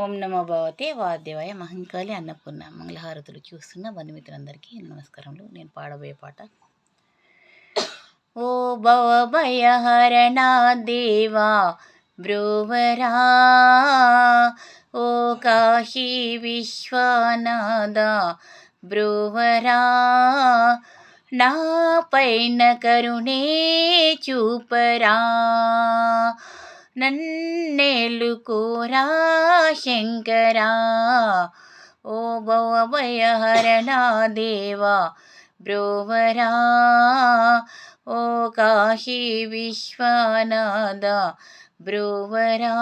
ఓం నమో భగవతే వాద్యవాయ మహంకాళి అన్నపూర్ణ మంగళహారతులు చూస్తున్న బంధుమిత్రులందరికీ నమస్కారములు. నేను పాడబోయే పాట ఓ భవభయహరణా దేవా బ్రోవరా, ఓ కాశీ విశ్వనాథ బ్రోవరా, నా పైన కరుణే చూపరా, నన్నేలుకోరా శంకరా, ఓ భవభయహరణా దేవా బ్రోవరా, ఓ కాశీ విశ్వనాథ బ్రోవరా,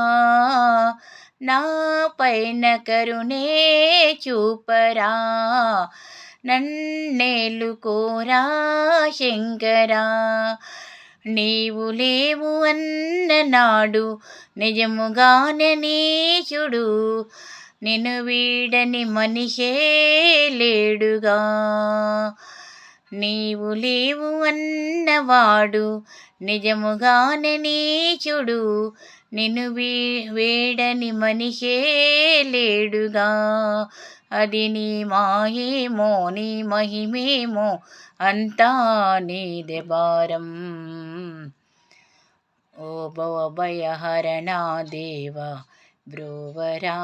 నా పైన కరుణే చూపరా, నన్నేలుకోరా శంకరా. నీవు లేవు అన్ననాడు నిజముగానే నీచుడు, నిన్ను వీడని మనిషే లేడుగా. నీవు లేవు అన్నవాడు నిజముగానే నీచుడు, నిన్ను వీడని మనిషే లేడుగా. అది నీ మాయేమో నీ మహిమేమో అంతా నీదే భారం. ఓ భవభయహరణా దేవా బ్రోవరా,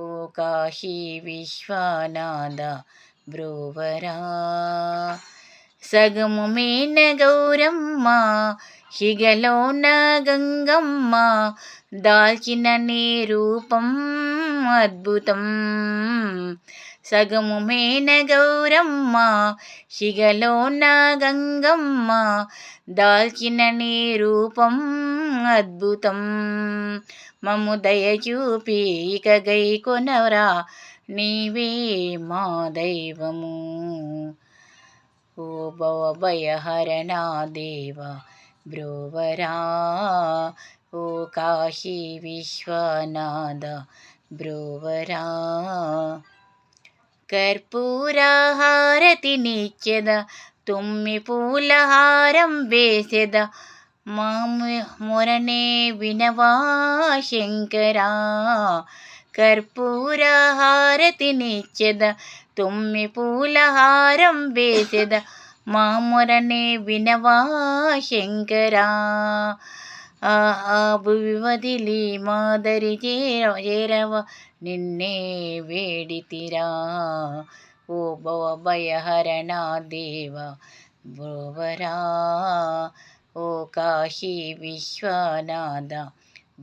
ఓ కాశీ విశ్వనాథ బ్రోవరా. సగము మేన గౌరమ్మ శిగలోన గంగమ్మ, దాల్చిన నీ రూపం అద్భుతం. సగము మేన గౌరమ్మ శిగలోన గంగమ్మ, దాల్చిన నీ రూపం అద్భుతం. మమ్ము దయచూపి ఇక గై కొనవరా, నీవే మా దైవము. ఓ భవభయహరణా దేవా బ్రోవరా, ఓ కాశీ విశ్వనాథ బ్రోవరా. కర్పూర హారతినిచ్చెద, తుమ్మి పూలహారం వేసెద, మా మొరనే వినవా శంకరా. కర్పూర హారతినిచ్చెద, తుమ్మి పూలహారం వేసెద, మా మొరనే వినవా శంకరా. ఆ భువి వదిలి మాదరి చేరవ, నిన్నే వేడితిరా. ఓ భవభయహరణా దేవా బ్రోవరా, ఓ కాశీ విశ్వనాథ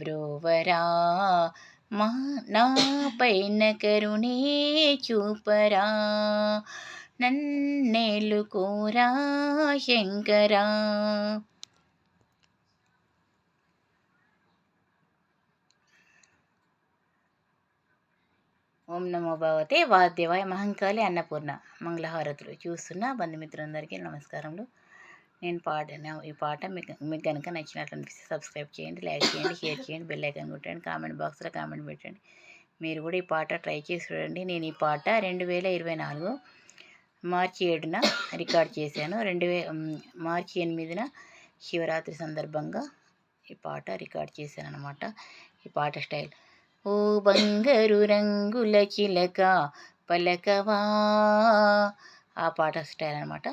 బ్రోవరా, నా పైన కరుణే చూపరా, నన్నేలుకోరా శంకరా. ఓం నమో భగవతే వాద్యవాయ మహంకాళి అన్నపూర్ణ మంగళహారతులు చూస్తున్న బంధుమిత్రులందరికీ నమస్కారములు. నేను పాడిన ఈ పాట మీకు కనుక నచ్చినట్లు అనిపిస్తే సబ్స్క్రైబ్ చేయండి, లైక్ చేయండి, షేర్ చేయండి, బెల్ ఐకాన్ కొట్టండి, కామెంట్ బాక్స్లో కామెంట్ పెట్టండి. మీరు కూడా ఈ పాట ట్రై చేసి చూడండి. నేను ఈ పాట 2024 మార్చి 7న రికార్డ్ చేశాను. మార్చి 8న శివరాత్రి సందర్భంగా ఈ పాట రికార్డ్ చేశాను అన్నమాట. ఈ పాట స్టైల్ ఓ బంగారు రంగుల చిలక పలకవా, ఆ పాట స్టైల్ అనమాట.